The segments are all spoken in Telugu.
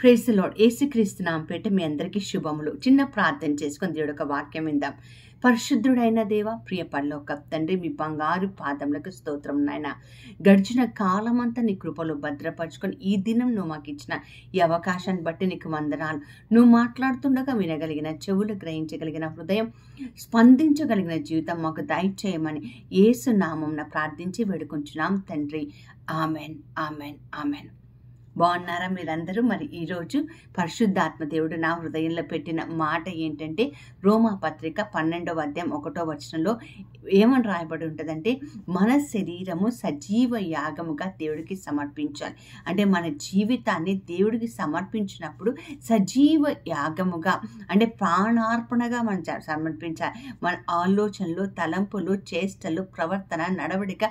Praise the lord. యేసుక్రీస్తు నామముపేట మీ అందరికీ శుభములు. చిన్న ప్రార్థన చేసుకొని దేవుడి యొక్క వాక్యం విందాం. పరిశుద్ధుడైన దేవ, ప్రియ పరలోక తండ్రి, మీ బంగారు పాదములకు స్తోత్రం నాయన. గడిచిన కాలమంతా నీ కృపలో భద్రపరుచుకొని ఈ దినం నువ్వు మాకు ఇచ్చిన ఈ అవకాశాన్ని బట్టి నీకు వందనాలు. నువ్వు మాట్లాడుతుండగా వినగలిగిన చెవులు, గ్రహించగలిగిన హృదయం, స్పందించగలిగిన జీవితం మాకు దయచేయమని యేసు నామమున ప్రార్థించి వేడుకుంటున్నాం తండ్రి. Amen, amen, amen. బాగున్నారా మీరందరూ? మరి ఈరోజు పరిశుద్ధాత్మ దేవుడు నా హృదయంలో పెట్టిన మాట ఏంటంటే, రోమా పత్రిక 12వ అధ్యాయం 1వ వచనంలో ఏమని రాయబడి ఉంటుందంటే, మన శరీరము సజీవ యాగముగా దేవుడికి సమర్పించాలి. అంటే మన జీవితాన్ని దేవుడికి సమర్పించినప్పుడు సజీవ యాగముగా అంటే ప్రాణార్పణగా మనం సమర్పించాలి. మన ఆలోచనలు, తలంపులు, చేష్టలు, ప్రవర్తన, నడవడిక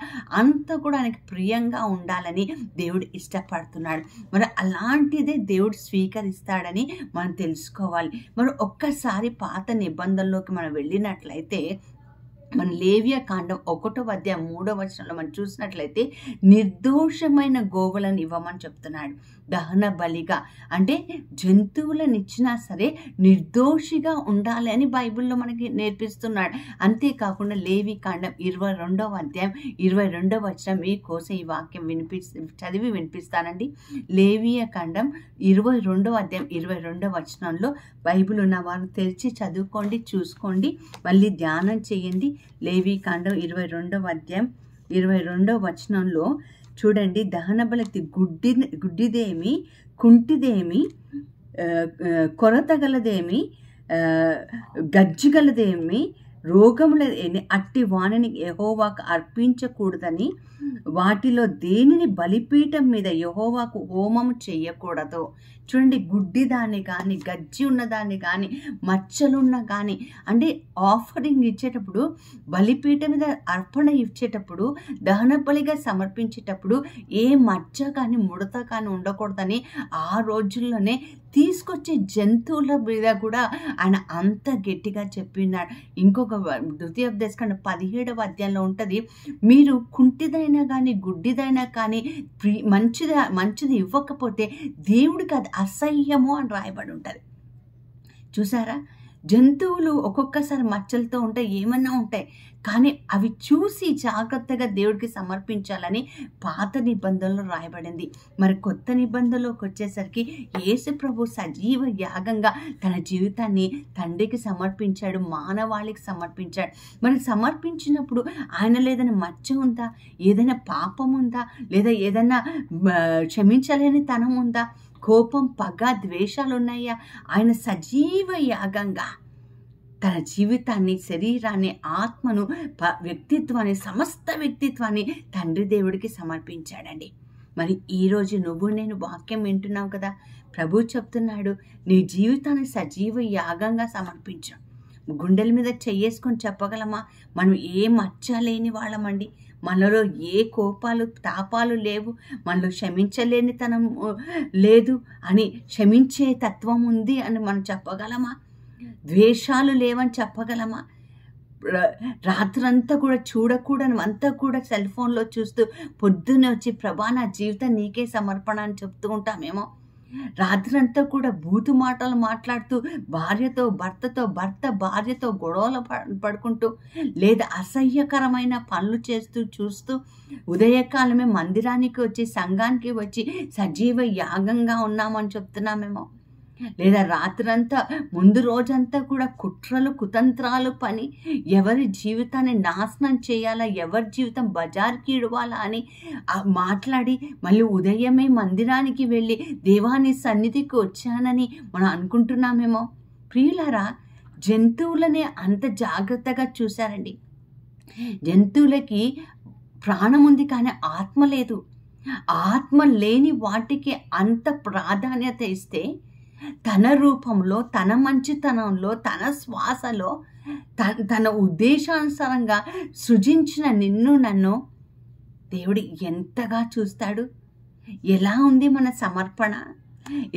అంతా కూడా ఆయనకి ప్రియంగా ఉండాలని దేవుడు ఇష్టపడుతున్నాడు. మరి అలాంటిదే దేవుడు స్వీకరిస్తాడని మనం తెలుసుకోవాలి. మరి ఒక్కసారి పాత నిబంధనలోకి మనం వెళ్ళినట్లయితే, మన లేవియా కాండం 1వ అధ్యాయం 3వ వచనంలో మనం చూసినట్లయితే, నిర్దోషమైన గోవులను ఇవ్వమని చెప్తున్నాడు. దహన బలిగా అంటే జంతువులను ఇచ్చినా సరే నిర్దోషిగా ఉండాలి అని బైబిల్లో మనకి నేర్పిస్తున్నాడు. అంతేకాకుండా లేవి కాండం 22వ అధ్యాయం 22వ వచనం మీకోసం ఈ వాక్యం చదివి వినిపిస్తానండి. లేవియా కాండం 22వ అధ్యాయం 22వ వచనంలో బైబిల్ ఉన్న వారు తెరిచి చదువుకోండి, చూసుకోండి, మళ్ళీ ధ్యానం చేయండి. లేవి కాండం 22వ అధ్యాయం 22వ వచనంలో చూడండి, దహన బలికి గుడ్డిదేమి, కుంటిదేమి, కొరతగలదేమి, గజ్జిగలదేమి, రోగములదేమి అట్టి వాణిని యెహోవాకు అర్పించకూడదని, వాటిలో దేనిని బలిపీఠం మీద యెహోవాకు హోమము చేయకూడదు. చూడండి, గుడ్డిదాన్ని కానీ, గజ్జి ఉన్నదాన్ని కానీ, మచ్చలున్న కానీ, అంటే ఆఫరింగ్ ఇచ్చేటప్పుడు, బలిపీఠం మీద అర్పణ ఇచ్చేటప్పుడు, దహన బలిగా సమర్పించేటప్పుడు ఏ మచ్చ కానీ, ముడత కానీ ఉండకూడదని ఆ రోజుల్లోనే తీసుకొచ్చే జంతువుల మీద కూడా ఆయన అంత గట్టిగా చెప్పినాడు. ఇంకొక ద్వితీయోపదేశకాండం 17వ అధ్యాయంలో ఉంటుంది, మీరు కుంటిదైనా కానీ, గుడ్డిదైనా కానీ మంచిది ఇవ్వకపోతే దేవుడికి అది అసహ్యము అని రాయబడి ఉంటుంది. చూసారా, జంతువులు ఒక్కొక్కసారి మచ్చలతో ఉంటాయి, ఏమన్నా ఉంటాయి, కానీ అవి చూసి జాగ్రత్తగా దేవుడికి సమర్పించాలని పాత నిబంధనలో రాయబడింది. మరి కొత్త నిబంధనలోకి వచ్చేసరికి యేసు ప్రభు సజీవ యాగంగా తన జీవితాన్ని తండ్రికి సమర్పించాడు, మానవాళికి సమర్పించాడు. మరి సమర్పించినప్పుడు ఆయనలో ఏదైనా మచ్చ ఉందా, ఏదైనా పాపం ఉందా, లేదా ఏదైనా క్షమించలేని తనం ఉందా, కోపం, పగ, ద్వేషాలు ఉన్నాయా? ఆయన సజీవ యాగంగా తన జీవితాన్ని, శరీరాన్ని, ఆత్మను, వ్యక్తిత్వాన్ని, సమస్త వ్యక్తిత్వాన్ని తండ్రి దేవుడికి సమర్పించాడండి. మరి ఈరోజు నువ్వు నేను వాక్యం వింటున్నావు కదా, ప్రభు చెప్తున్నాడు, నీ జీవితాన్ని సజీవ యాగంగా సమర్పించు. గుండెల మీద చెయ్యేసుకొని చెప్పగలమా? మనం ఏ మచ్చ లేని వాళ్ళమండి, మనలో ఏ కోపాలు, తాపాలు లేవు, మనలో క్షమించలేనితనం లేదు అని, క్షమించే తత్వం ఉంది అని మనం చెప్పగలమా? ద్వేషాలు లేవని చెప్పగలమా? రాత్రంతా కూడా చూడకూడని అంతా కూడా సెల్ ఫోన్లో చూస్తూ పొద్దున్నే వచ్చి ప్రభా నా జీవితం నీకే సమర్పణ అని చెప్తూ ఉంటామేమో. రాత్రంతా కూడా బూతు మాటలు మాట్లాడుతూ భార్యతో, భర్త భార్యతో గొడవలు పడుకుంటూ, లేదా అసహ్యకరమైన పనులు చేస్తూ చూస్తూ, ఉదయకాలమే మందిరానికి వచ్చి, సంఘానికి వచ్చి సజీవ యాగంగా ఉన్నామని చెప్తున్నామేమో. లేదా రాత్రంతా, ముందు రోజంతా కూడా కుట్రలు, కుతంత్రాలు పని, ఎవరి జీవితాన్ని నాశనం చేయాలా, ఎవరి జీవితం బజార్కి ఇడవాలా అని మాట్లాడి, మళ్ళీ ఉదయమే మందిరానికి వెళ్ళి దేవాని సన్నిధికి వచ్చానని మనం అనుకుంటున్నామేమో. ప్రియులారా, జంతువులనే అంత జాగ్రత్తగా చూశారండి. జంతువులకి ప్రాణం ఉంది కానీ ఆత్మ లేదు. ఆత్మ లేని వాటికి అంత ప్రాధాన్యత ఇస్తే, తన రూపంలో, తన మంచితనంలో, తన శ్వాసలో, తన ఉద్దేశానుసారంగా సృజించిన నిన్ను నన్ను దేవుడు ఎంతగా చూస్తాడు. ఎలా ఉంది మన సమర్పణ?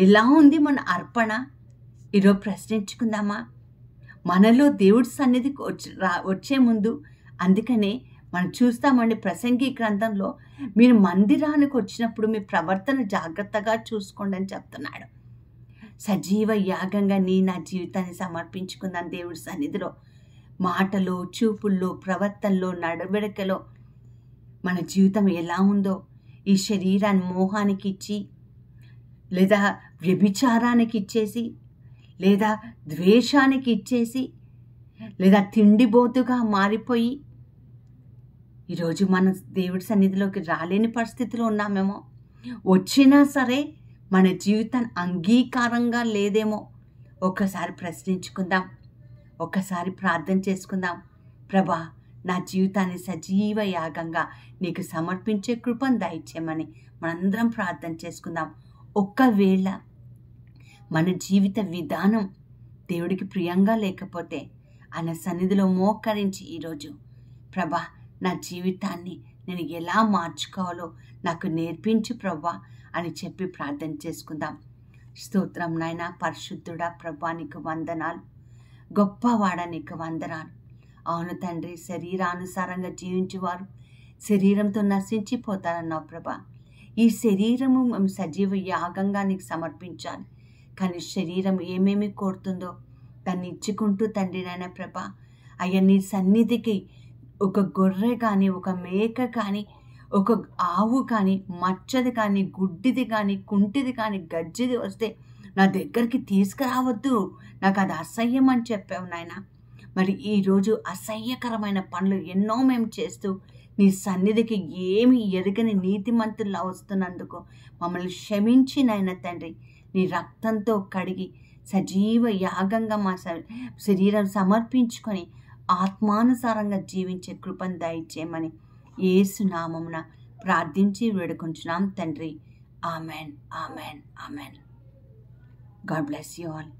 ఎలా ఉంది మన అర్పణ? ఈరోజు ప్రశ్నించుకుందామా? మనలో దేవుడి సన్నిధికి వచ్చే ముందు, అందుకనే మనం చూస్తామండి ప్రసంగి గ్రంథంలో, మీరు మందిరానికి వచ్చినప్పుడు మీ ప్రవర్తన జాగ్రత్తగా చూసుకోండి అని చెప్తున్నాడు. సజీవ యాగంగా నా జీవితాన్ని సమర్పించుకున్నాను దేవుడి సన్నిధిలో. మాటలో, చూపుల్లో, ప్రవర్తనలో, నడవడికలో మన జీవితం ఎలా ఉందో, ఈ శరీరాన్ని మోహానికి ఇచ్చి, లేదా వ్యభిచారానికి ఇచ్చేసి, లేదా ద్వేషానికి ఇచ్చేసి, లేదా తిండిబోతుగా మారిపోయి ఈరోజు మన దేవుడి సన్నిధిలోకి రాలేని పరిస్థితిలో ఉన్నామేమో. వచ్చినా సరే మన జీవితాన్ని అంగీకారంగా లేదేమో. ఒక్కసారి ప్రశ్నించుకుందాం, ఒక్కసారి ప్రార్థన చేసుకుందాం. ప్రభా, నా జీవితాన్ని సజీవ యాగంగా నీకు సమర్పించే కృపను దయచేయమని మనందరం ప్రార్థన చేసుకుందాం. ఒక్కవేళ మన జీవిత విధానం దేవుడికి ప్రియంగా లేకపోతే ఆయన సన్నిధిలో మోకరించి ఈరోజు, ప్రభా, నా జీవితాన్ని నేను ఎలా మార్చుకోవాలో నాకు నేర్పించు ప్రభా అని చెప్పి ప్రార్థన చేసుకుందాం. స్తోత్రం నాయనా. పరిశుద్ధుడా ప్రభా, నీకు వందనాలు. గొప్పవాడ, నీకు వందనాలు. అవును తండ్రి, శరీరానుసారంగా జీవించేవారు శరీరంతో నశించిపోతారన్నావు ప్రభా. ఈ శరీరము మేము సజీవ యాగంగా నీకు సమర్పించాలి. కానీ శరీరం ఏమేమి కోరుతుందో దాన్ని ఇచ్చుకుంటూ తండ్రి నాయన ప్రభా, అయ్యా నీ సన్నిధికి ఒక గొర్రె కానీ, ఒక మేక కానీ, ఒక ఆవు కానీ, మచ్చది కానీ, గుడ్డిది కానీ, కుంటిది కానీ, గజ్జిది వస్తే నా దగ్గరికి తీసుకురావద్దు, నాకు అది అసహ్యం అని చెప్పావు నాయన. మరి ఈరోజు అసహ్యకరమైన పనులు ఎన్నో మేము చేస్తూ నీ సన్నిధికి ఏమి ఎరగని నీతిమంతుల్లా వస్తున్నందుకు మమ్మల్ని క్షమించి నాయన తండ్రి, నీ రక్తంతో కడిగి సజీవ యాగంగా మా శరీరం సమర్పించుకొని ఆత్మానుసారంగా జీవించే కృపను దయచేయమని యేసు నామమున ప్రార్థించి వేడుకొంచున్నాం తండ్రి. Amen, amen, amen. God bless you all.